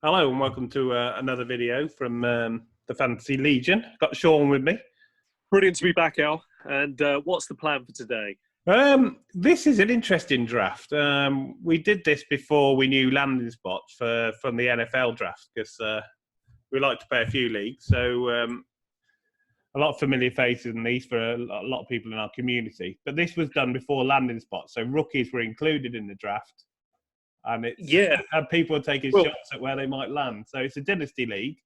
Hello and welcome to another video from the Fantasy Legion. Got Sean with me. Brilliant to be back, Al. And what's the plan for today? This is an interesting draft. We did this before we knew landing spots from the NFL draft because we like to play a few leagues. So a lot of familiar faces in these for a lot of people in our community. But this was done before landing spots. So rookies were included in the draft. And and people are taking shots at where they might land. So it's a Dynasty league.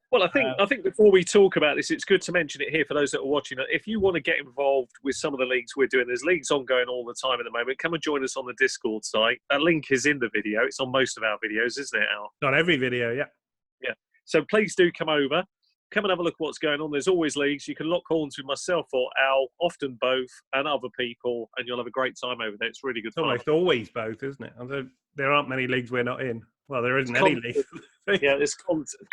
Well, I think before we talk about this, it's good to mention it here for those that are watching. If you want to get involved with some of the leagues we're doing, there's leagues ongoing all the time at the moment. Come and join us on the Discord site. That link is in the video. It's on most of our videos, isn't it, Al? Not every video, yeah. Yeah. So please do come over. Come and have a look at what's going on. There's always leagues. You can lock horns with myself or Al, often both, and other people, and you'll have a great time over there. It's really good fun. Almost always both, isn't it? Although there aren't many leagues we're not in. Well, there isn't any league. Yeah, it's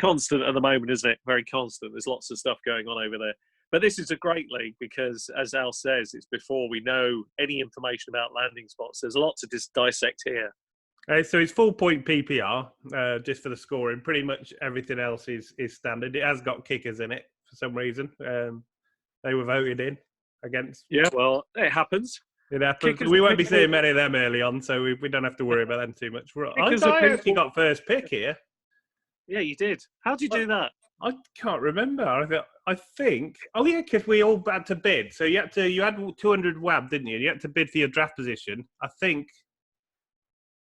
constant at the moment, isn't it? Very constant. There's lots of stuff going on over there. But this is a great league because, as Al says, it's before we know any information about landing spots. There's a lot to dissect here. So it's full point PPR, just for the scoring. Pretty much everything else is standard. It has got kickers in it for some reason. They were voted in against. Yeah, well, it happens. It happens. We won't be seeing many of them early on, so we don't have to worry about them too much. I actually got first pick here. Yeah, you did. How did you do that? I can't remember. I think. Oh yeah, because we all had to bid. So you had 200 WAB, didn't you? You had to bid for your draft position. I think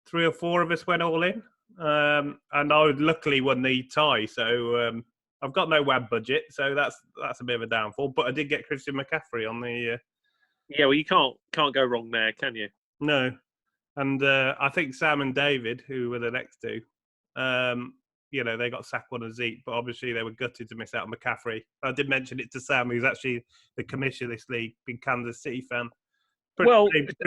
3 or 4 of us went all in, and I luckily won the tie. So I've got no WAB budget, so that's a bit of a downfall. But I did get Christian McCaffrey on the. Yeah, well, you can't go wrong there, can you? No, and I think Sam and David, who were the next two, they got Saquon and Zeke, but obviously they were gutted to miss out on McCaffrey. I did mention it to Sam, who's actually the commissioner of this league, been Kansas City fan. Pretty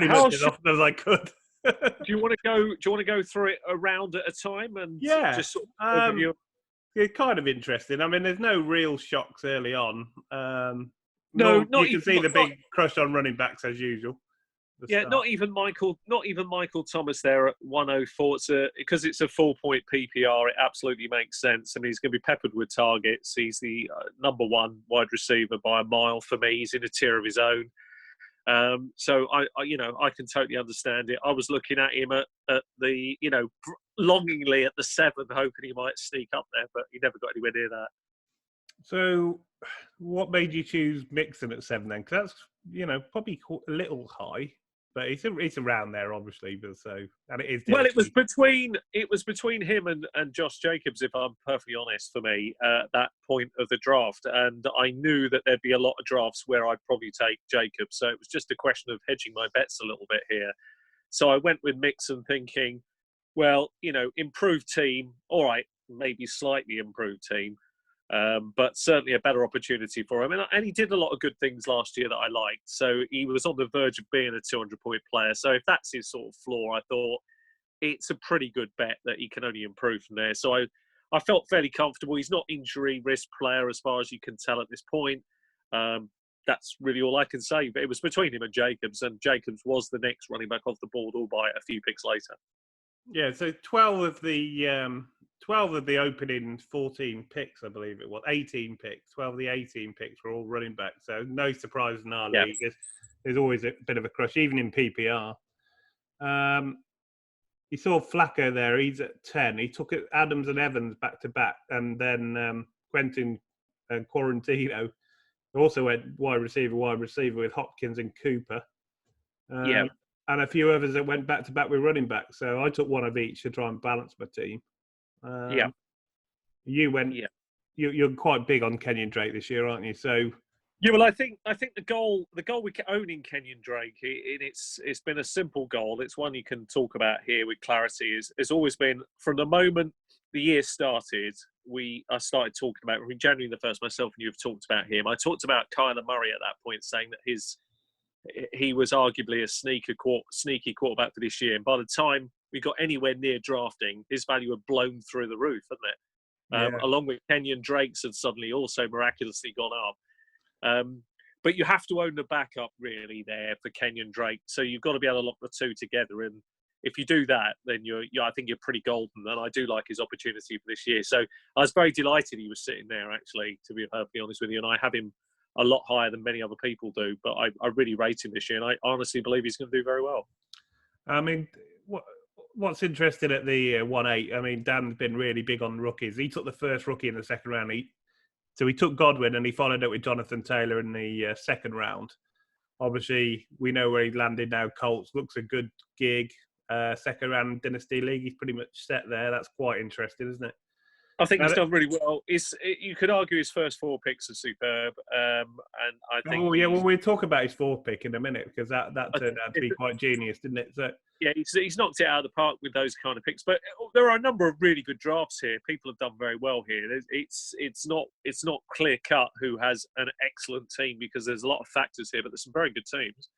much as often as I could. Do you want to go through it a round at a time and just sort of overview? It's kind of interesting. I mean, there's no real shocks early on. You can see the big crush on running backs as usual. Yeah, not even Michael Thomas there at 104. Because it's a full point PPR, it absolutely makes sense. I mean, he's going to be peppered with targets. He's the number one wide receiver by a mile for me. He's in a tier of his own. So I can totally understand it. I was looking at him at the, longingly at the 7, hoping he might sneak up there, but he never got anywhere near that. So, what made you choose Mixon at 7 then? Because that's, probably a little high, but it's around there, obviously. But and it is. Well, it was between him and Josh Jacobs, if I'm perfectly honest, for me at that point of the draft, and I knew that there'd be a lot of drafts where I'd probably take Jacobs, so it was just a question of hedging my bets a little bit here. So I went with Mixon, thinking, well, improved team, all right, maybe slightly improved team. But certainly a better opportunity for him. And he did a lot of good things last year that I liked. So he was on the verge of being a 200-point player. So if that's his sort of floor, I thought it's a pretty good bet that he can only improve from there. So I felt fairly comfortable. He's not injury risk player as far as you can tell at this point. That's really all I can say. But it was between him and Jacobs was the next running back off the board, albeit a few picks later. Yeah, so 12 of the opening 14 picks, I believe it was, 18 picks. 12 of the 18 picks were all running back. So no surprise in our league. There's always a bit of a crush, even in PPR. You saw Flacco there. He's at 10. He took Adams and Evans back to back. And then Quentin and Quarantino also went wide receiver with Hopkins and Cooper. And a few others that went back to back with running back. So I took one of each to try and balance my team. You went. Yeah. You're quite big on Kenyon Drake this year, aren't you? So. Yeah, well, I think the goal we own in Kenyon Drake, it's been a simple goal. It's one you can talk about here with clarity. It's always been from the moment the year started. I started talking about January the 1st. Myself and you have talked about him. I talked about Kyler Murray at that point, saying that he was arguably a sneaky quarterback for this year. And by the time we got anywhere near drafting, his value had blown through the roof, hadn't it? Along with Kenyon Drake's had suddenly also miraculously gone up. But you have to own the backup really there for Kenyon Drake. So you've got to be able to lock the two together. And if you do that, then I think you're pretty golden. And I do like his opportunity for this year. So I was very delighted he was sitting there, actually, to be perfectly honest with you. And I have him a lot higher than many other people do. But I really rate him this year. And I honestly believe he's going to do very well. I mean, what's interesting at the 1-8, I mean, Dan's been really big on rookies. He took the first rookie in the second round. So he took Godwin and he followed up with Jonathan Taylor in the second round. Obviously, we know where he landed now. Colts looks a good gig. Second round Dynasty League, he's pretty much set there. That's quite interesting, isn't it? I think he's done really well. You could argue his first 4 picks are superb, and I think. Oh yeah, well we'll talk about his 4th pick in a minute because that turned out to be quite genius, didn't it? So yeah, he's knocked it out of the park with those kind of picks. But there are a number of really good drafts here. People have done very well here. It's not clear cut who has an excellent team because there's a lot of factors here, but there's some very good teams.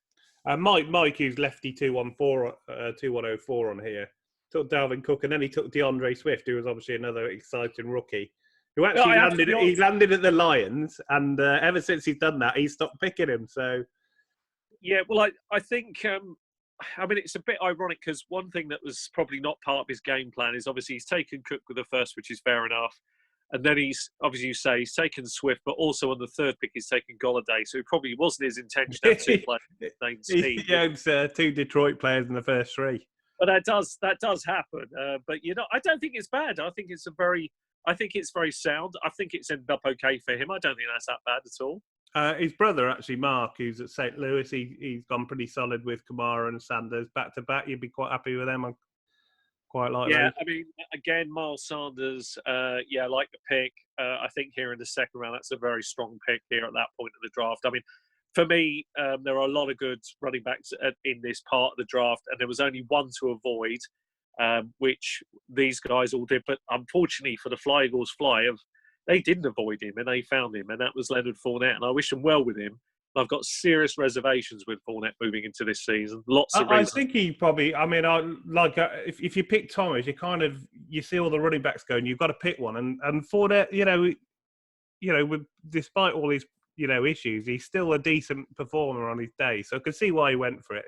Mike, who's lefty 2104 on here, took Dalvin Cook, and then he took DeAndre Swift, who was obviously another exciting rookie, who actually landed at the Lions, and ever since he's done that, he's stopped picking him. So, yeah, well, I think, I mean, it's a bit ironic because one thing that was probably not part of his game plan is obviously he's taken Cook with the first, which is fair enough, and then he's obviously he's taken Swift, but also on the 3rd pick he's taken Golladay, so it probably wasn't his intention to have 2 players. He owns 2 Detroit players in the first 3. But that does happen. But I don't think it's bad. I think it's very sound. I think it's ended up okay for him. I don't think that's that bad at all. His brother, actually, Mark, who's at St. Louis, he's gone pretty solid with Kamara and Sanders back to back. You'd be quite happy with them. I quite like those. I mean, again, Miles Sanders, I like the pick. I think here in the second round, that's a very strong pick here at that point of the draft. I mean, for me, there are a lot of good running backs in this part of the draft, and there was only one to avoid, which these guys all did. But unfortunately for the Fly Eagles Fly, they didn't avoid him, and they found him, and that was Leonard Fournette. And I wish them well with him. I've got serious reservations with Fournette moving into this season. Lots of reasons. I think he probably. I mean, if you pick Thomas, you see all the running backs going. You've got to pick one, and Fournette, despite all his issues, he's still a decent performer on his day. So I can see why he went for it.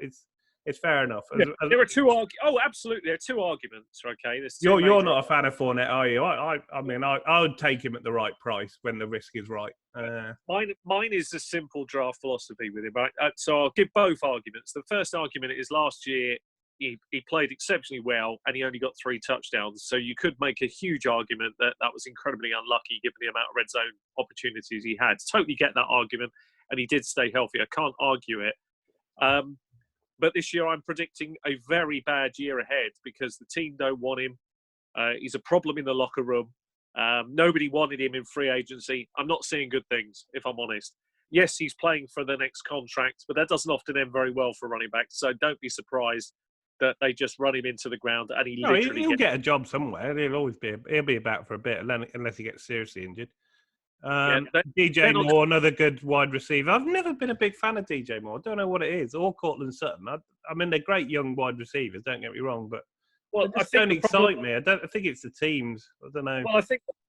It's fair enough. There are 2 absolutely. There are 2 arguments. Okay, you're not a fan of Fournette, are you? I mean, I would take him at the right price when the risk is right. Mine is a simple draft philosophy with him. Right? So I'll give both arguments. The first argument is last year he played exceptionally well and he only got 3 touchdowns. So you could make a huge argument that was incredibly unlucky given the amount of red zone opportunities he had. Totally get that argument, and he did stay healthy. I can't argue it. But this year I'm predicting a very bad year ahead because the team don't want him. He's a problem in the locker room. Nobody wanted him in free agency. I'm not seeing good things, if I'm honest. Yes, he's playing for the next contract, but that doesn't often end very well for running backs. So don't be surprised that they just run him into the ground and he'll get a job somewhere. He'll be about for a bit unless he gets seriously injured. DJ Moore, another good wide receiver. I've never been a big fan of DJ Moore. I don't know what it is. Or Cortland Sutton. I mean, they're great young wide receivers. Don't get me wrong, but they just don't excite me. I think it's the teams. I don't know. Well,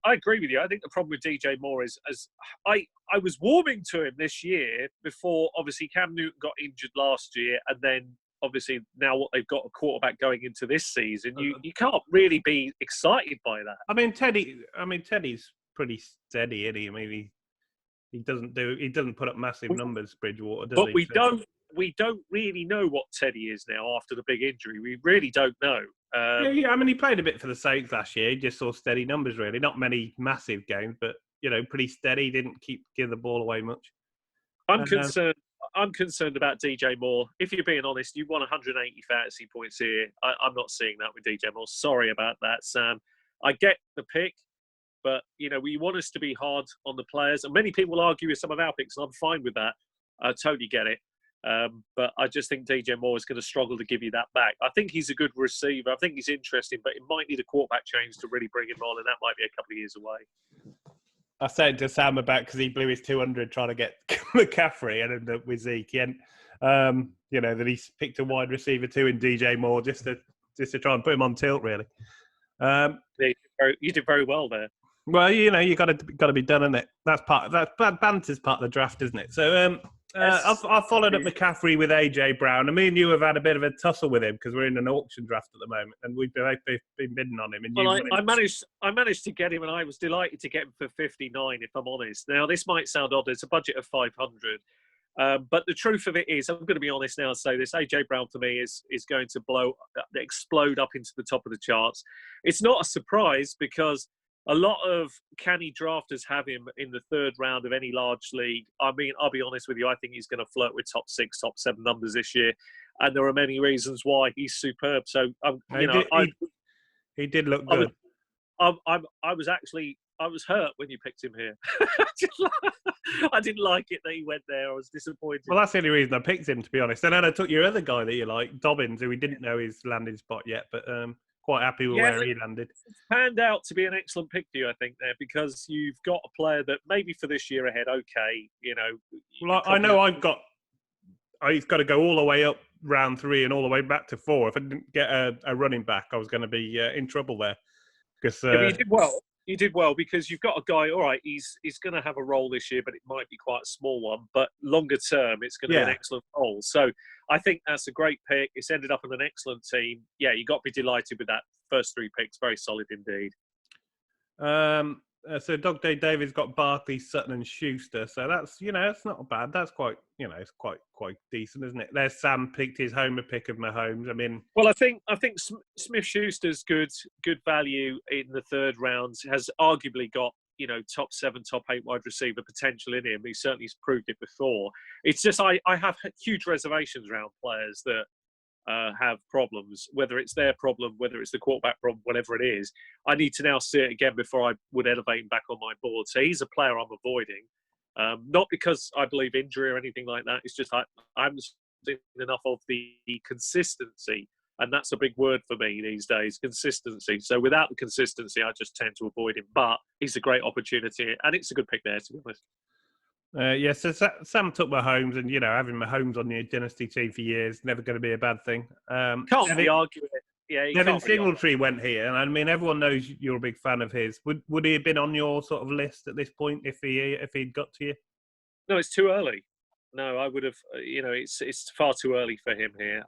I agree with you. I think the problem with DJ Moore is, as I was warming to him this year before. Obviously, Cam Newton got injured last year, and then obviously now what they've got a quarterback going into this season. You can't really be excited by that. I mean, Teddy's pretty steady, isn't he? I mean, he doesn't put up massive numbers, Bridgewater, does he? But we don't really know what Teddy is now after the big injury. We really don't know. I mean, he played a bit for the Saints last year. He just saw steady numbers, really. Not many massive games, but pretty steady. Didn't give the ball away much. I'm concerned about DJ Moore. If you're being honest, you won 180 fantasy points here. I'm not seeing that with DJ Moore. Sorry about that, Sam. I get the pick. But, we want us to be hard on the players. And many people argue with some of our picks, and I'm fine with that. I totally get it. But I just think DJ Moore is going to struggle to give you that back. I think he's a good receiver. I think he's interesting, but it might need a quarterback change to really bring him on, and that might be a couple of years away. I said to Sam about because he blew his 200 trying to get McCaffrey and ended up with Zeke. And, that he's picked a wide receiver too in DJ Moore just to try and put him on tilt, really. You did very well there. Well, you got to be done, isn't it? That's banter's part of the draft, isn't it? So I've followed up McCaffrey with AJ Brown, and me and you have had a bit of a tussle with him because we're in an auction draft at the moment, and we've been bidding on him. And well, I managed to get him, and I was delighted to get him for 59. If I'm honest, now this might sound odd. It's a budget of 500, but the truth of it is, I'm going to be honest now and say this: AJ Brown for me is going to explode up into the top of the charts. It's not a surprise because a lot of canny drafters have him in the third round of any large league. I mean, I'll be honest with you, I think he's going to flirt with top 6, top 7 numbers this year. And there are many reasons why he's superb. So, he did look good. I was hurt when you picked him here. I didn't like it that he went there. I was disappointed. Well, that's the only reason I picked him, to be honest. And then I took your other guy that you like, Dobbins, who we didn't know his landing spot yet, but quite happy with where he landed. It's panned out to be an excellent pick for you, I think, there, because you've got a player that maybe for this year ahead, okay, Well, I know he's got to go all the way up round 3 and all the way back to 4. If I didn't get a running back, I was going to be in trouble there. Because but you did well. You did well because you've got a guy. All right, he's going to have a role this year, but it might be quite a small one. But longer term, it's going to be an excellent role. So I think that's a great pick. It's ended up in an excellent team. Yeah, you got to be delighted with that first 3 picks. Very solid indeed. So Dog Day David's got Barkley, Sutton, and Schuster. So that's that's not bad. That's quite it's quite decent, isn't it? There's Sam picked his homer pick of Mahomes. I mean, well, I think Smith Schuster's good value in the third round. Has arguably got top 7, top 8 wide receiver potential in him. He certainly has proved it before. It's just I have huge reservations around players that have problems, whether it's their problem, whether it's the quarterback problem, whatever it is. I need to now see it again before I would elevate him back on my board. So he's a player I'm avoiding, not because I believe injury or anything like that. It's just I haven't seen enough of the consistency, and that's a big word for me these days, consistency. So without the consistency, I just tend to avoid him. But he's a great opportunity, and it's a good pick there, to be honest. So Sam took Mahomes, and having Mahomes on the Dynasty team for years never going to be a bad thing. Can't be arguing it. Yeah, Devin Singletary went here, and I mean everyone knows you're a big fan of his. Would he have been on your sort of list at this point if he'd got to you? No, it's too early. No, I would have. It's far too early for him here.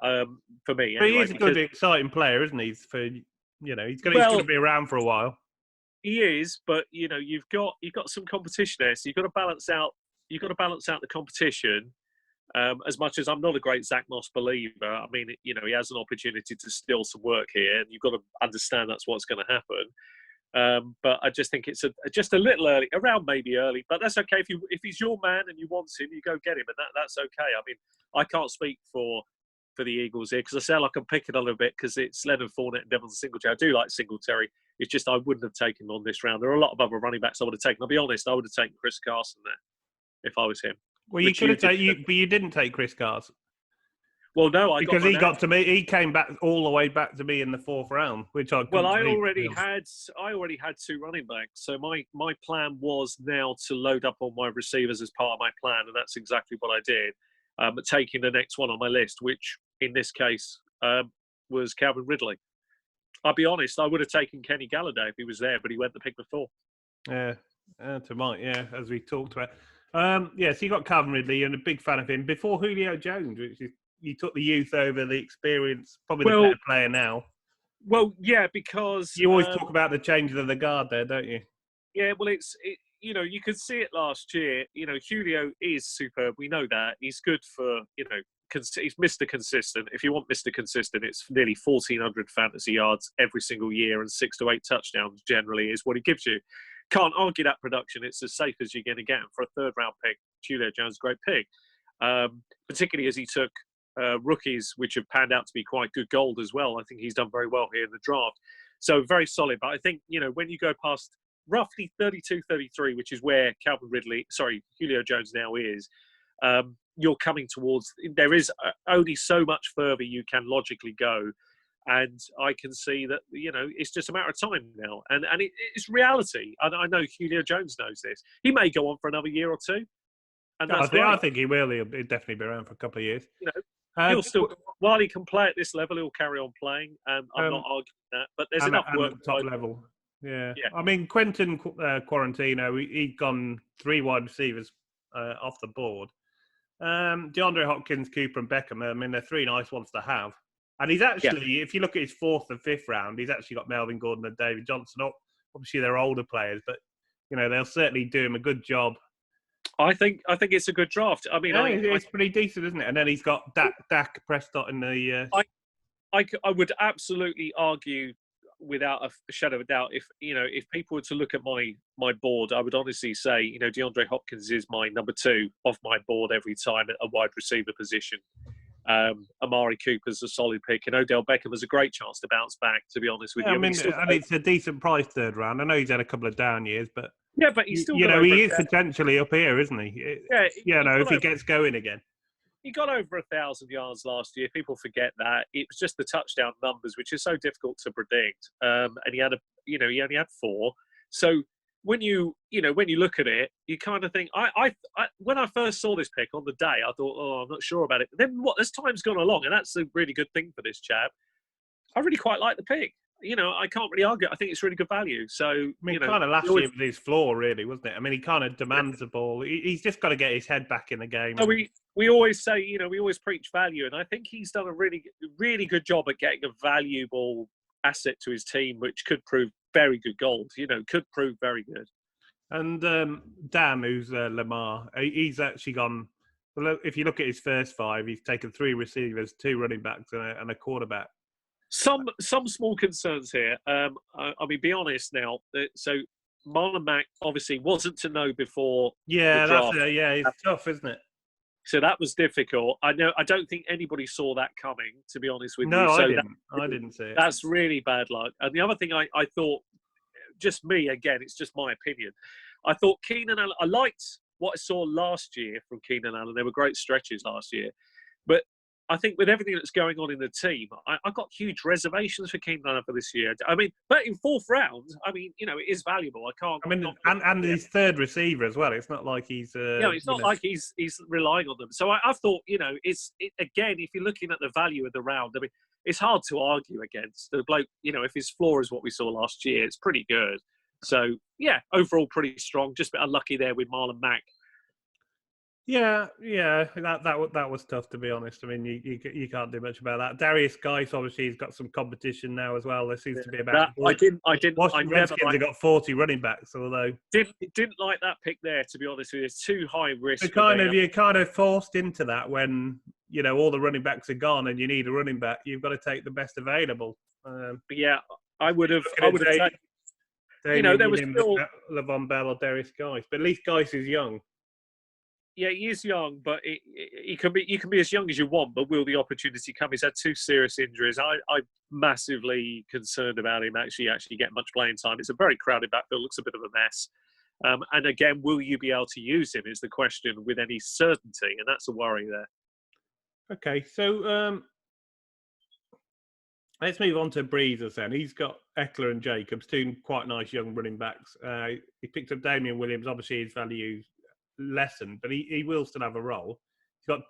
For me, but anyway, he is a good, exciting player, isn't he? He's going to be around for a while. He is, but you've got some competition there, so you've got to balance out. You've got to balance out the competition. As much as I'm not a great Zach Moss believer, I mean, he has an opportunity to steal some work here, and you've got to understand that's what's going to happen. But I just think it's just a little early, around maybe early, but that's okay. If he's your man and you want him, you go get him, and that's okay. I mean, I can't speak for the Eagles here because I sound like I'm picking on a bit because it's Leonard Fournette and Devin Singletary. I do like Singletary. It's just I wouldn't have taken him on this round. There are a lot of other running backs I would have taken. I'll be honest, I would have taken Chris Carson there if I was him. Well, you could have taken, but you didn't take Chris Carson. Well, no, because he got to me. He came back all the way back to me in the 4th round, which I already had 2 running backs. So my plan was now to load up on my receivers as part of my plan, and that's exactly what I did. Taking the next one on my list, which in this case was Calvin Ridley. I'll be honest, I would have taken Kenny Galladay if he was there, but he went the pick before. Yeah, as we talked about. So you got Calvin Ridley, and a big fan of him before Julio Jones, which is you took the youth over the experience, probably the better player now. Well, yeah, because you always talk about the changes of the guard there, don't you? Yeah, well, you could see it last year. Julio is superb. We know that he's good for he's Mr. Consistent. If you want Mr. Consistent, it's nearly 1,400 fantasy yards every single year and 6 to 8 touchdowns generally is what he gives you. Can't argue that production. It's as safe as you're going to get for a third-round pick. Julio Jones, great pick, particularly as he took rookies, which have panned out to be quite good gold as well. I think he's done very well here in the draft. So very solid. But I think, when you go past roughly 32, 33, which is where Julio Jones now is, you're coming towards, there is only so much further you can logically go. And I can see that, it's just a matter of time now. And it's reality. And I know Julio Jones knows this. He may go on for another year or 2. And I think he will. He'll definitely be around for a couple of years. He'll still, while he can play at this level, he'll carry on playing. I'm not arguing that. But there's enough work at the top level. Yeah. I mean, Quentin Quarantino, he'd gone 3 wide receivers off the board. DeAndre Hopkins, Cooper, and Beckham. I mean, they're three nice ones to have. And he's actually, if you look at his fourth and fifth round, he's actually got Melvin Gordon and David Johnson. Obviously, they're older players, but they'll certainly do him a good job. I think it's a good draft. I mean, it's pretty decent, isn't it? And then he's got Dak Prescott in the. I would absolutely argue, without a shadow of a doubt, if people were to look at my board, I would honestly say, DeAndre Hopkins is my number 2 off my board every time at a wide receiver position. Amari Cooper's a solid pick, and Odell Beckham has a great chance to bounce back, to be honest with you. I mean, and it's a decent price third round. I know he's had a couple of down years, but he's still he is potentially up here, isn't he? If he gets going again. He got over 1,000 yards last year. People forget that. It was just the touchdown numbers, which is so difficult to predict. And he had he only had 4. So when you look at it, you kind of think. I when I first saw this pick on the day, I thought, oh, I'm not sure about it. But then as time's gone along, and that's a really good thing for this chap. I really quite like the pick. I can't really argue. I think it's really good value. So, kind of last year was his flaw, really, wasn't it? I mean, he kind of demands the ball. He's just got to get his head back in the game. So we always say, we always preach value, and I think he's done a really, really good job at getting a valuable asset to his team, which could prove very good gold. Could prove very good. And Dan, who's Lamar, he's actually gone. Well, if you look at his first 5, he's taken 3 receivers, 2 running backs, and a quarterback. Some small concerns here. I mean, be honest now. So Marlon Mack obviously wasn't to know before. Yeah, the draft. It's tough, isn't it? So that was difficult. I don't think anybody saw that coming, to be honest with you. No, so I didn't see it. That's really bad luck. And the other thing I thought, just me again, it's just my opinion. I thought Keenan Allen. I liked what I saw last year from Keenan Allen. There were great stretches last year, but I think with everything that's going on in the team, I've got huge reservations for Keenan Allen for this year. I mean, but in 4th round, I mean, it is valuable. I can't. I mean, and his third receiver as well. It's not like he's. It's not like he's relying on them. So I've thought, again, if you're looking at the value of the round, I mean, it's hard to argue against the bloke. If his floor is what we saw last year, it's pretty good. So overall pretty strong. Just a bit unlucky there with Marlon Mack. Yeah, that was tough, to be honest. I mean, you can't do much about that. Darius Geis, obviously, he's got some competition now as well. There seems to be about. Redskins have got 40 running backs, although didn't like that pick there. To be honest with you, it's too high risk. You're kind of forced into that when all the running backs are gone and you need a running back. You've got to take the best available. I would have taken. There was still Le'Veon Bell or Darius Geis, but at least Geis is young. Yeah, he is young, but you can be as young as you want, but will the opportunity come? He's had 2 serious injuries. I'm massively concerned about him actually getting much playing time. It's a very crowded backfield, looks a bit of a mess. And again, will you be able to use him is the question with any certainty, and that's a worry there. Okay, so let's move on to Breezers then. He's got Eckler and Jacobs, 2 quite nice young running backs. He picked up Damian Williams. Obviously, his value lessened, but he will still have a role. He's got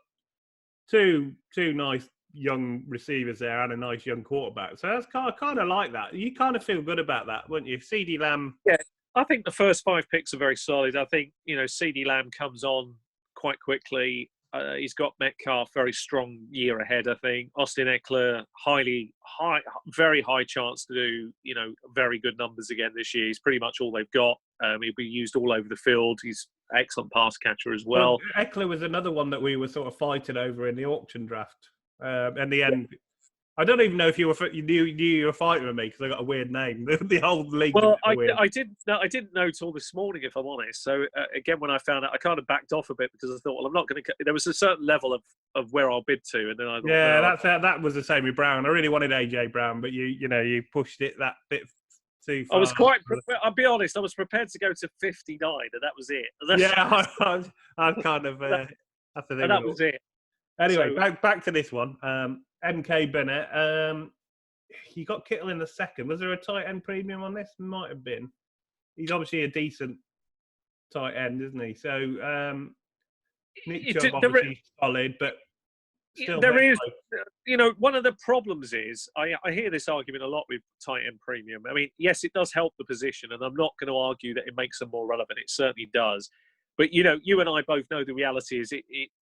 two nice young receivers there and a nice young quarterback. So that's kind of like that. You kind of feel good about that, wouldn't you? CeeDee Lamb. Yeah, I think the first 5 picks are very solid. I think CeeDee Lamb comes on quite quickly. He's got Metcalf, very strong year ahead. I think Austin Eckler, very high chance to do very good numbers again this year. He's pretty much all they've got. He'll be used all over the field. He's an excellent pass catcher as well. Eckler was another one that we were sort of fighting over in the auction draft. In the end, I don't even know if you knew you were fighting with me because I got a weird name. The whole league. Well, I didn't know till this morning, if I'm honest. So again, when I found out, I kind of backed off a bit because I thought, well, I'm not going to. There was a certain level of where I'll bid to, and then I thought, that was the same with Brown. I really wanted AJ Brown, but you pushed it that bit too far. I was quite. I'll be honest. I was prepared to go to 59, and that was it. I kind of. And that was it. Anyway, back to this one. MK Bennett. You got Kittle in the second. Was there a tight end premium on this? Might have been. He's obviously a decent tight end, isn't he? So Nick Chubb obviously solid, but still there is. One of the problems is I hear this argument a lot with tight end premium. I mean, yes, it does help the position, and I'm not going to argue that it makes them more relevant. It certainly does. But you and I both know the reality is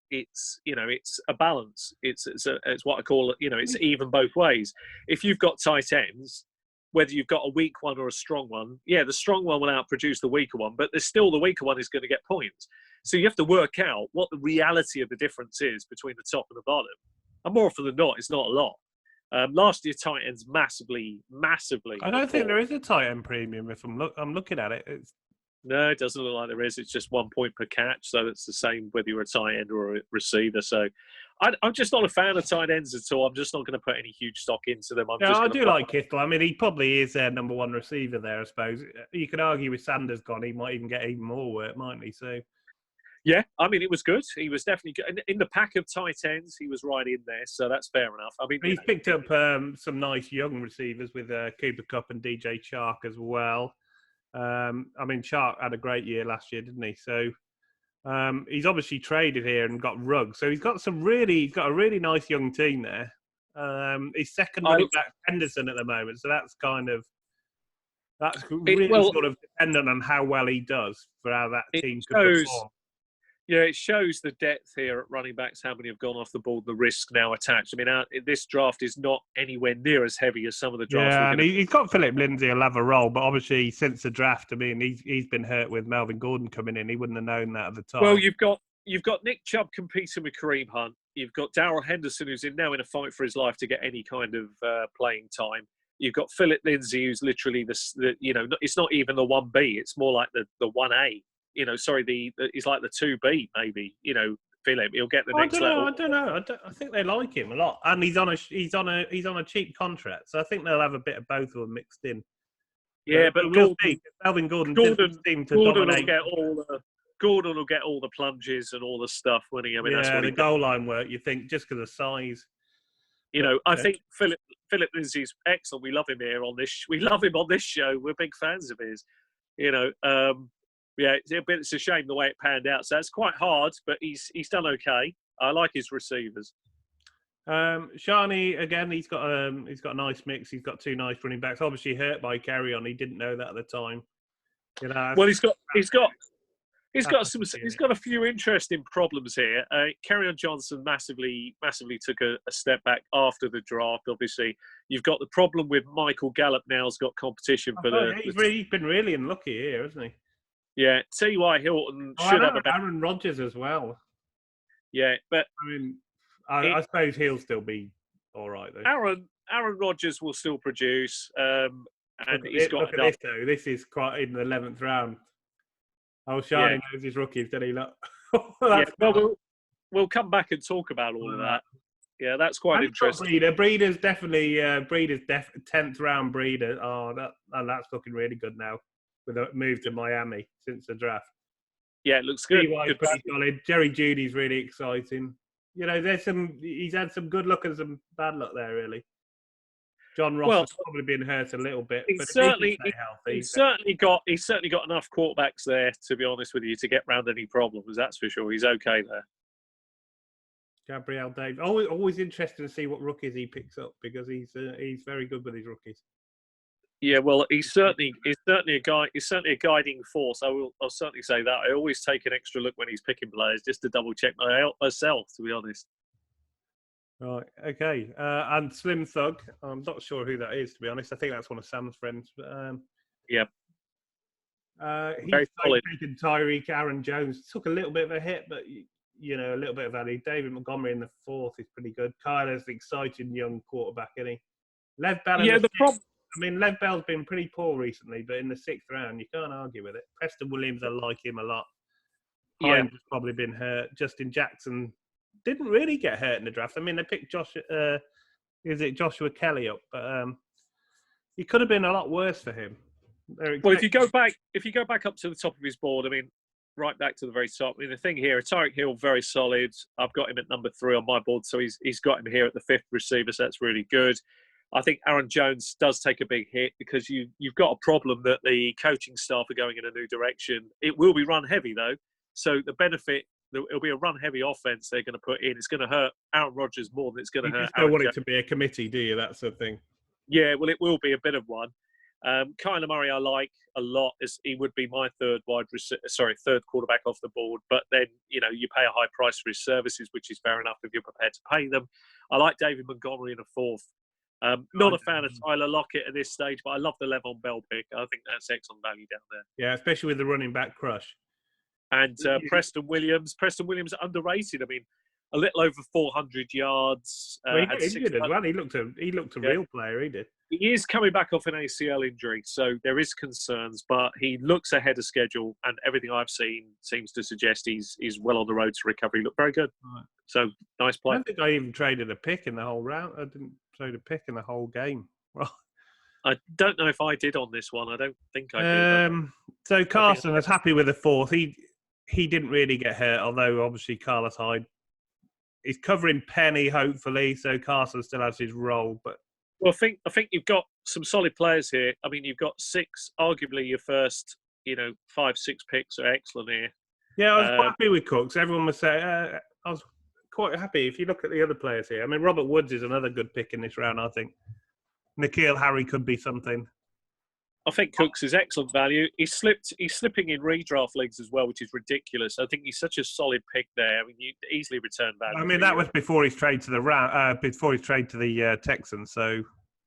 it's it's a balance. It's what I call it. It's even both ways. If you've got tight ends, whether you've got a weak one or a strong one, the strong one will outproduce the weaker one, but there's still the weaker one is going to get points. So you have to work out what the reality of the difference is between the top and the bottom. And more often than not, it's not a lot. Last year, tight ends massively. I don't think there is a tight end premium. If I'm looking at it, no, it doesn't look like there is. It's just 1 point per catch, so it's the same whether you're a tight end or a receiver. So I'm just not a fan of tight ends at all. I'm just not going to put any huge stock into them. I do like Kittle. I mean, he probably is their number one receiver there, I suppose. You could argue with Sanders gone, he might even get even more work, mightn't he? So, yeah, I mean, it was good. He was definitely good. In the pack of tight ends, he was right in there, so that's fair enough. I mean, he's picked up some nice young receivers with Cooper Kupp and DJ Chark as well. I mean, Chark had a great year last year, didn't he? So he's obviously traded here and got Ruggs. So he's got a really nice young team there. He's second running back Henderson at the moment, so that's really sort of dependent on how well he does for how that team could perform. Yeah, it shows the depth here at running backs, how many have gone off the board, the risk now attached. I mean, this draft is not anywhere near as heavy as some of the drafts. Yeah, and he's got Philip Lindsay, will have a role, but obviously since the draft, I mean, he's been hurt with Melvin Gordon coming in. He wouldn't have known that at the time. Well, you've got Nick Chubb competing with Kareem Hunt. You've got Darrell Henderson, who's now in a fight for his life to get any kind of playing time. You've got Philip Lindsay, who's literally it's not even the 1B. It's more like the 1A. He's like the 2B, maybe. Philip, he'll get the next level. I don't know. I think they like him a lot, and he's on a cheap contract, so I think they'll have a bit of both of them mixed in. Yeah, but Melvin Gordon doesn't seem to dominate. Gordon will get all the plunges and all the stuff when he. I mean, that's what the goal line work. You think just because of size. I think Philip Lindsay's excellent. We love him here on this. We love him on this show. We're big fans of his. Yeah, it's a shame the way it panned out. So it's quite hard, but he's done okay. I like his receivers. Shani again, he's got a nice mix. He's got two nice running backs. Obviously hurt by Carry-On. He didn't know that at the time. Well, he's got a few interesting problems here. Carry-On Johnson massively took a step back after the draft. Obviously, you've got the problem with Michael Gallup now's got competition for he's been really unlucky here, hasn't he? Yeah, T.Y. Hilton should have Aaron Rodgers as well. Yeah, but I mean, I suppose he'll still be all right though. Aaron Rodgers will still produce, and look at this though. This is quite in the 11th round. Oh, Shani knows his rookies, did he? Look. We'll come back and talk about all of that. Yeah, that's quite interesting. Breeder's definitely 10th round Breeder. Oh, that's looking really good now with a move to Miami since the draft. Yeah, it looks good. Pretty solid. Jerry Judy's really exciting. He's had some good luck and some bad luck there, really. John Ross has probably been hurt a little bit. He's certainly got enough quarterbacks there, to be honest with you, to get round any problems. That's for sure. He's okay there. Gabriel Davis. Always interested to see what rookies he picks up because he's very good with his rookies. Yeah, well, he's certainly a guy. He's certainly a guiding force. I'll certainly say that. I always take an extra look when he's picking players just to double check myself. To be honest. Right. Okay. And Slim Thug. I'm not sure who that is. To be honest, I think that's one of Sam's friends. But, yeah. He's taken Tyreek, Aaron Jones. Took a little bit of a hit, but a little bit of value. David Montgomery in the 4th is pretty good. Kyler's the exciting young quarterback, isn't he? Lev Bell. Lev Bell's been pretty poor recently, but in the 6th round, you can't argue with it. Preston Williams, I like him a lot. Hines has probably been hurt. Justin Jackson didn't really get hurt in the draft. I mean, they picked Joshua Kelly up, but he could have been a lot worse for him. Well, if you go back up to the top of his board, I mean, right back to the very top. I mean, the thing here, Tyreek Hill, very solid. I've got him at number 3 on my board, so he's got him here at the 5th receiver, so that's really good. I think Aaron Jones does take a big hit because you've got a problem that the coaching staff are going in a new direction. It will be run heavy, though. So the benefit, it'll be a run heavy offense they're going to put in. It's going to hurt Aaron Rodgers more than it's going to hurt Aaron Jones. You don't want it to be a committee, do you? That sort of thing. Yeah, well, it will be a bit of one. Kyler Murray I like a lot, as he would be my third quarterback off the board. But then, you pay a high price for his services, which is fair enough if you're prepared to pay them. I like David Montgomery in a fourth. Not a fan of Tyler Lockett at this stage, but I love the Le'Veon Bell pick. I think that's excellent value down there. Yeah, especially with the running back crush. And Preston Williams underrated. I mean, a little over 400 yards. Well, he got injured as well. He looked a real player. He did. He is coming back off an ACL injury, so there is concerns. But he looks ahead of schedule, and everything I've seen seems to suggest he's well on the road to recovery. He looked very good. Right. So nice play. I don't think I even traded a pick in the whole round. I didn't trade a pick in the whole game. I don't know if I did on this one. I don't think I did. So Carson was happy with the fourth. He didn't really get hurt, although obviously Carlos Hyde is covering Penny, hopefully, so Carson still has his role. But I think you've got some solid players here. I mean, you've got six, arguably your first, 5-6 picks are excellent here. Yeah, I was quite happy with Cooks. Everyone was saying I was quite happy. If you look at the other players here, I mean, Robert Woods is another good pick in this round, I think. N'Keal Harry could be something. I think Cooks is excellent value. He's slipping in redraft leagues as well, which is ridiculous. I think he's such a solid pick there. I mean, you easily return value. I mean, that was before his trade to the Texans. So,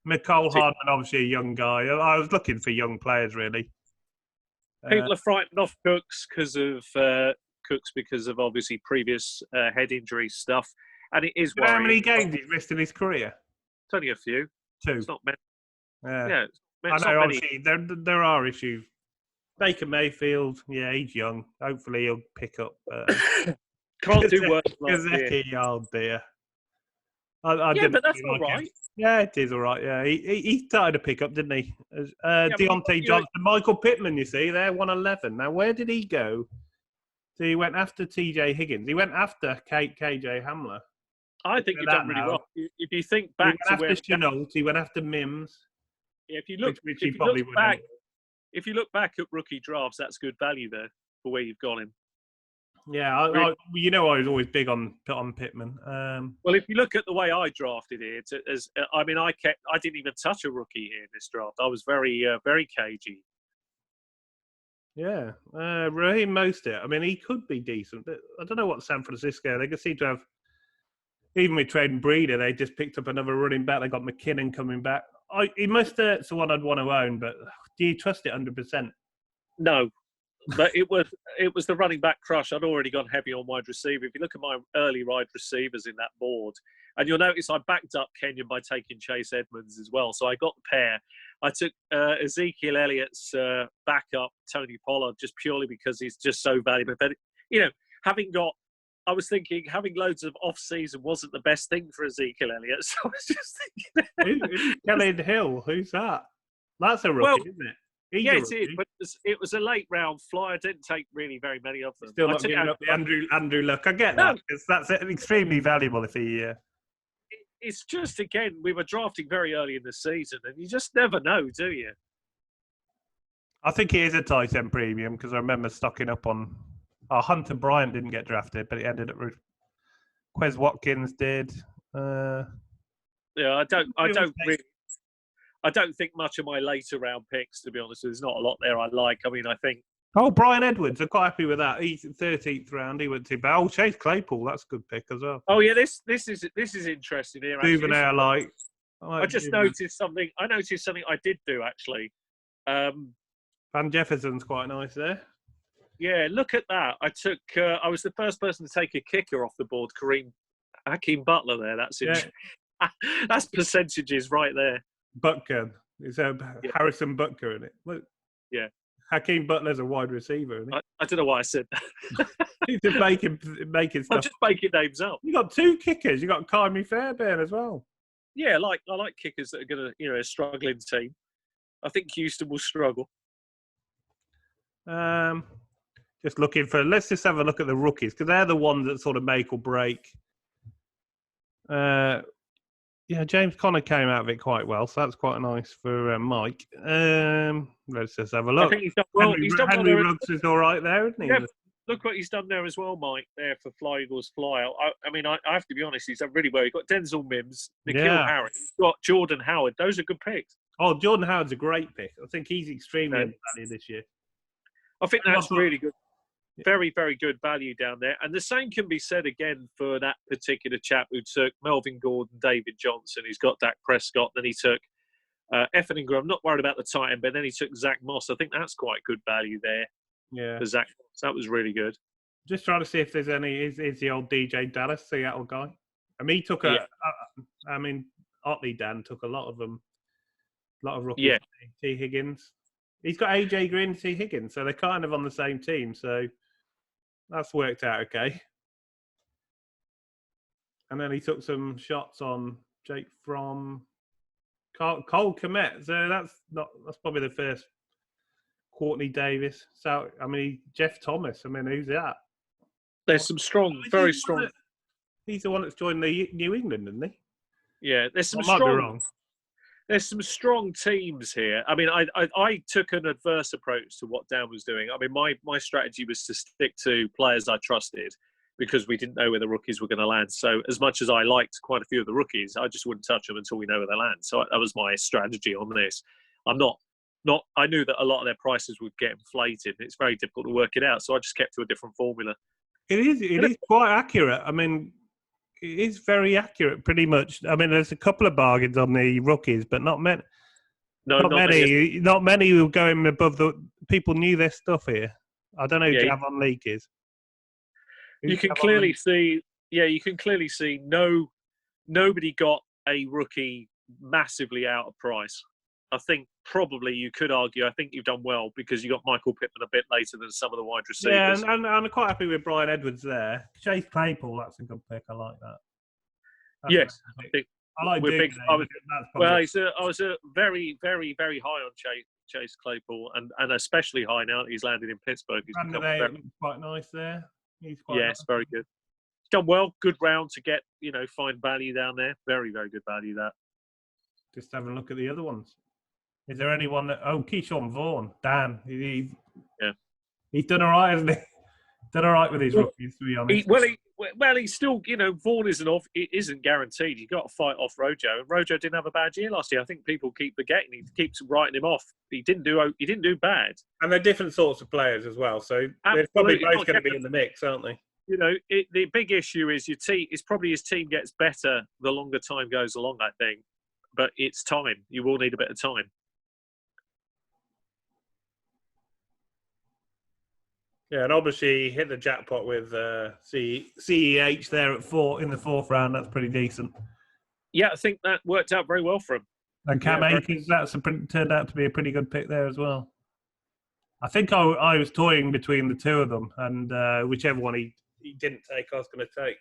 Mecole Hardman, obviously a young guy. I was looking for young players, really. People are frightened off Cooks because of obviously previous head injury stuff, and it is worrying. How many games he's missed in his career? It's only a few. 2. It's not many. Yeah. I know, obviously, there are issues. Baker Mayfield, yeah, he's young. Hopefully he'll pick up. Can't do worse. Gazeki, oh dear. But that's all right. Yeah, it is all right. Yeah, he started to pick up, didn't he? Deontay Johnson, Michael Pittman, you see, there, 111. Now, where did he go? So he went after TJ Higgins. He went after KJ Hamler. I think you've done really well. If you think back to where he went after Mims. Yeah, if you look back at rookie drafts, that's good value there for where you've gone in. Yeah, I was always big on Pittman. Well, if you look at the way I drafted it, I didn't even touch a rookie here in this draft. I was very, very cagey. Yeah, Raheem Mostert. I mean, he could be decent, but I don't know what San Francisco. They seem to have, even with trading Breeder, they just picked up another running back. They got McKinnon coming back. Mostert's the one I'd want to own, but do you trust it 100%? No, but it was the running back crush. I'd already gone heavy on wide receiver. If you look at my early wide receivers in that board, and you'll notice I backed up Kenyon by taking Chase Edmonds as well. So I got the pair. I took Ezekiel Elliott's backup, Tony Pollard, just purely because he's just so valuable. But, I was thinking having loads of off-season wasn't the best thing for Ezekiel Elliott. So I was just thinking... Who's Kellen Hill? Who's that? That's a rookie, isn't it? Yeah, it is. But it was a late round flyer. I didn't take really very many of them. Still not giving up the Andrew Luck. I get that, because that's extremely valuable if he... It's just, again, we were drafting very early in the season, and you just never know, do you? I think he is a tight end premium, because I remember stocking up on... Hunter Bryant didn't get drafted, but he ended up with Quez Watkins did. I don't think much of my later round picks, to be honest. There's not a lot there I like. I mean, I think. Oh, Brian Edwards, I'm quite happy with that. He's 13th round. He went to Chase Claypool. That's a good pick as well. Oh yeah, this is interesting here. Juvenile, I just noticed something. I noticed something I did do actually. Van Jefferson's quite nice there. Yeah, look at that. I was the first person to take a kicker off the board, Hakeem Butler there. That's percentages right there. Butker. It's Harrison Butker in it. Look. Yeah. Hakeem Butler's a wide receiver, isn't he? I don't know why I said that. He's just making stuff. I'm just making names up. You got 2 kickers. You got Kyrie Fairbairn as well. Yeah, I like kickers that are going to, a struggling team. I think Houston will struggle. Just looking for. Let's just have a look at the rookies, because they're the ones that sort of make or break. James Conner came out of it quite well, so that's quite nice for Mike. Let's just have a look. I think he's done well. Henry Ruggs is all right there, isn't he? Yeah, look what he's done there as well, Mike. There for Fly Eagles Fly. I mean, I have to be honest. He's done really well. You've got Denzel Mims, N'Keal Harry, you've got Jordan Howard. Those are good picks. Oh, Jordan Howard's a great pick. I think he's extremely Uh, undervalued this year. I think that's really good. Very, very good value down there. And the same can be said again for that particular chap who took Melvin Gordon, David Johnson. He's got Dak Prescott. Then he took Effenberg. I'm not worried about the tight end, but then he took Zach Moss. I think that's quite good value there for Zach Moss. That was really good. Just trying to see if there's any. Is the old DJ Dallas Seattle guy? I mean, he took Otley Dan took a lot of them. A lot of rookies. Yeah. T. Higgins. He's got AJ Green and T. Higgins, so they're kind of on the same team. So that's worked out okay. And then he took some shots on Jake Fromm, Cole Kmet. So that's probably the first. Courtney Davis. So Jeff Thomas. who's that? There's some strong, very strong. He's the one that's joined the New England, isn't he? Yeah, there's some strong. Might be wrong. There's some strong teams here. I mean, I took an adverse approach to what Dan was doing. I mean, my strategy was to stick to players I trusted because we didn't know where the rookies were going to land. So as much as I liked quite a few of the rookies, I just wouldn't touch them until we know where they land. So that was my strategy on this. I knew that a lot of their prices would get inflated. It's very difficult to work it out. So I just kept to a different formula. It is quite accurate. I mean, it is very accurate, pretty much. I mean, there's a couple of bargains on the rookies, but not many. Not many. Not many who are going above the. People knew their stuff here. I don't know who Javon Leake is. You can clearly see. Yeah, you can clearly see. Nobody got a rookie massively out of price. I think probably you could argue. I think you've done well because you got Michael Pittman a bit later than some of the wide receivers. Yeah, and I'm quite happy with Brian Edwards there. Chase Claypool, that's a good pick. I like that. Yes, I think I like we're big. I was a very, very, very high on Chase Claypool, and especially high now that he's landed in Pittsburgh. He's quite nice there. He's quite nice. Very good. He's done well. Good round to get find value down there. Very, very good value that. Just having a look at the other ones. Is there anyone that... Oh, Keyshawn Vaughn. Dan. He's done all right, hasn't he? Done all right with his rookies, to be honest. He's still... Vaughn isn't guaranteed. You've got to fight off Rojo. And Rojo didn't have a bad year last year. I think people keep forgetting. He keeps writing him off. He didn't do bad. And they're different sorts of players as well. So they're probably both going to be in the mix, aren't they? The big issue is your team. It's probably his team gets better the longer time goes along, I think. But it's time. You will need a bit of time. Yeah, and obviously hit the jackpot with CEH there at 4 in the 4th round. That's pretty decent. Yeah, I think that worked out very well for him. And Cam Akers, turned out to be a pretty good pick there as well. I think I was toying between the two of them, and whichever one he didn't take, I was going to take.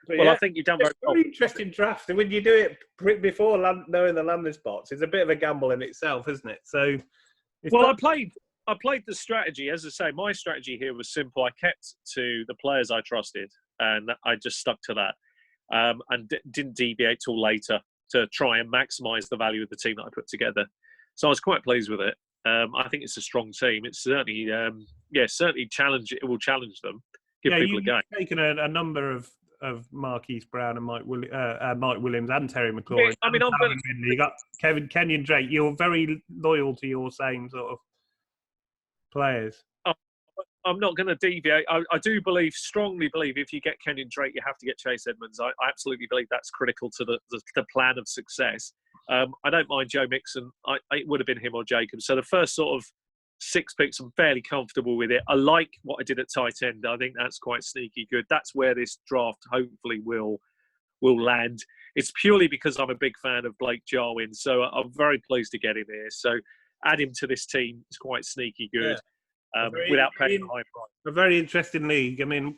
But I think you've done very well. It's a very interesting draft. And when you do it before knowing the landing spots, it's a bit of a gamble in itself, isn't it? So, I played the strategy. As I say, my strategy here was simple. I kept to the players I trusted, and I just stuck to that, and didn't deviate till later to try and maximise the value of the team that I put together. So I was quite pleased with it. I think it's a strong team. It's certainly, certainly challenge. It will challenge them. Give people a game. You've taken a number of Marquise Brown and Mike Williams and Terry McLaurin. You got Kenyon Drake. You're very loyal to your same sort of players. I'm not going to deviate. I do strongly believe if you get Kenyon Drake, you have to get Chase Edmonds. I absolutely believe that's critical to the plan of success. I don't mind Joe Mixon. It would have been him or Jacobs. So the first sort of 6 picks, I'm fairly comfortable with it. I like what I did at tight end. I think that's quite sneaky good. That's where this draft hopefully will land. It's purely because I'm a big fan of Blake Jarwin. So I'm very pleased to get him here. So add him to this team is quite sneaky good. Without paying a high price. A very interesting league. I mean,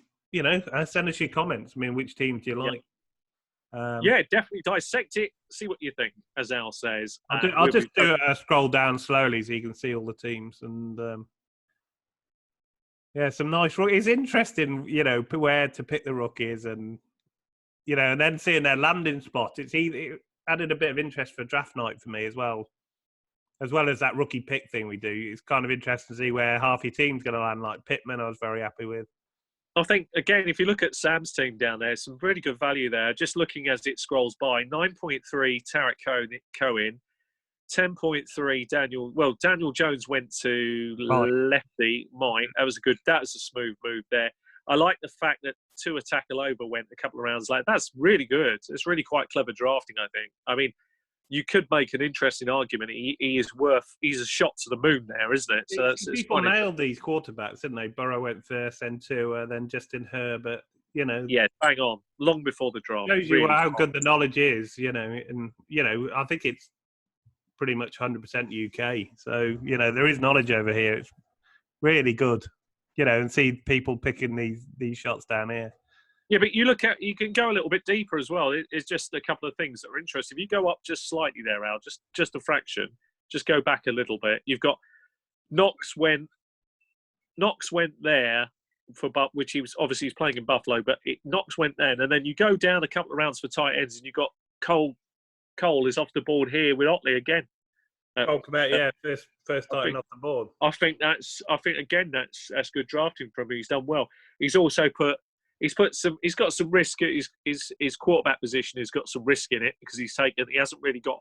send us your comments. I mean, which team do you like? Definitely dissect it. See what you think, as Al says. I'll just do a scroll down slowly so you can see all the teams. And some nice rookies. It's interesting, where to pick the rookies and, and then seeing their landing spot. It added a bit of interest for draft night for me as well. As well as that rookie pick thing we do, it's kind of interesting to see where half your team's going to land. Like Pittman, I was very happy with. I think, again, if you look at Sam's team down there, some really good value there. Just looking as it scrolls by, 9.3 Tarek Cohen, 10.3, Daniel. Well, Daniel Jones went to Right. lefty. That was a smooth move there. I like the fact that Tua Tagovailoa went a couple of rounds late. That's really good. It's really quite clever drafting, I think. I mean, you could make an interesting argument. He's a shot to the moon there, isn't it? So it's people funny. nailed these quarterbacks, didn't they? Burrow went first, then Tua, then Justin Herbert. You know, Yeah, bang on. Long before the draft. Shows you how good the knowledge is. You know, and I think it's pretty much 100% UK. So there is knowledge over here. It's really good. And see people picking these shots down here. Yeah, but you can go a little bit deeper as well. It's just a couple of things that are interesting. If you go up just slightly there, Al, just a fraction, just go back a little bit. You've got Knox went there which he's playing in Buffalo, but Knox went then, and then you go down a couple of rounds for tight ends, and you got Cole is off the board here with Otley again. First tight end off the board. I think again that's good drafting from him. He's done well. He's also he's got some risk at his quarterback position. He's got some risk in it because he hasn't really got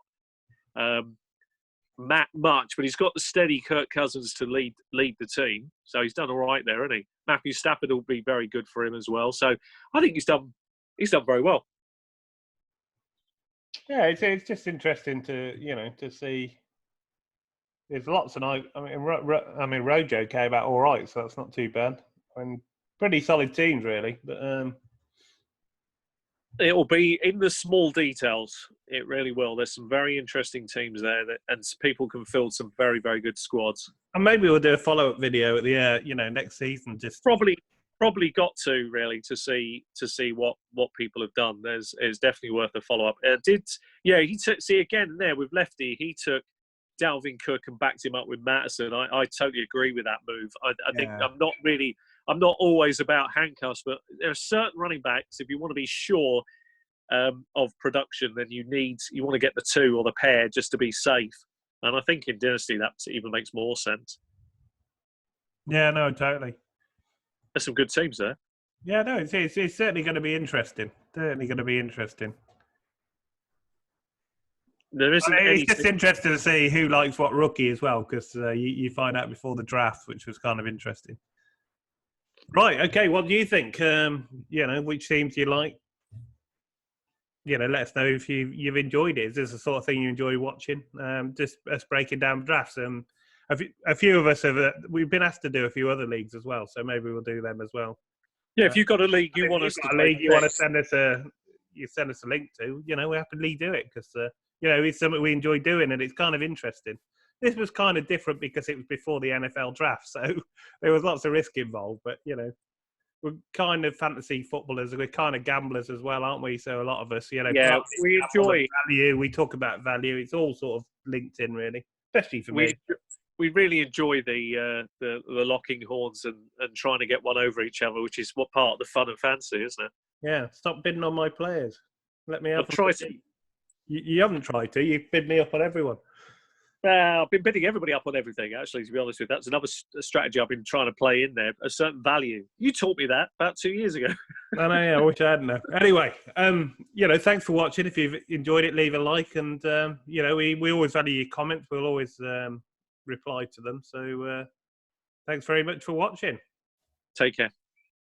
much, but he's got the steady Kirk Cousins to lead the team. So he's done all right there, hasn't he? Matthew Stafford will be very good for him as well. So I think he's done very well. Yeah, it's just interesting to see. There's lots of Rojo came out all right, so that's not too bad. Pretty solid teams, really. But it will be in the small details. It really will. There's some very interesting teams there, and people can fill some very, very good squads. And maybe we'll do a follow-up video at the next season. Just probably got to really to see what people have done. There's definitely worth a follow-up. He took again there with Lefty. He took Dalvin Cook and backed him up with Madison. I totally agree with that move. I think I'm not always about handcuffs, but there are certain running backs, if you want to be sure of production, then you want to get the two or the pair just to be safe. And I think in Dynasty that even makes more sense. Yeah, no, totally. There's some good teams there. Yeah, no, it's certainly going to be interesting. It's just interesting to see who likes what rookie as well, because you find out before the draft, which was kind of interesting. Right, okay, what do you think? Which teams do you like? Let us know if you've enjoyed it. Is this the sort of thing you enjoy watching? Just us breaking down drafts. A few of us we've been asked to do a few other leagues as well, so maybe we'll do them as well. Yeah, if you've got a league you want to send us a link to, we happily do it because it's something we enjoy doing and it's kind of interesting. This was kind of different because it was before the NFL draft, so there was lots of risk involved. But we're kind of fantasy footballers. We're kind of gamblers as well, aren't we? So a lot of us, we enjoy value. We talk about value. It's all sort of linked in, really, especially for me. We really enjoy the locking horns and trying to get one over each other, which is what part of the fun of fantasy, isn't it? Yeah. Stop bidding on my players. Let me have. I've tried to. You haven't tried to. You've bid me up on everyone. I've been bidding everybody up on everything, actually, to be honest with you. That's another strategy I've been trying to play in there, a certain value. You taught me that about 2 years ago. I know, yeah, I wish I hadn't. Anyway, thanks for watching. If you've enjoyed it, leave a like. And, we always value your comments. We'll always reply to them. So thanks very much for watching. Take care.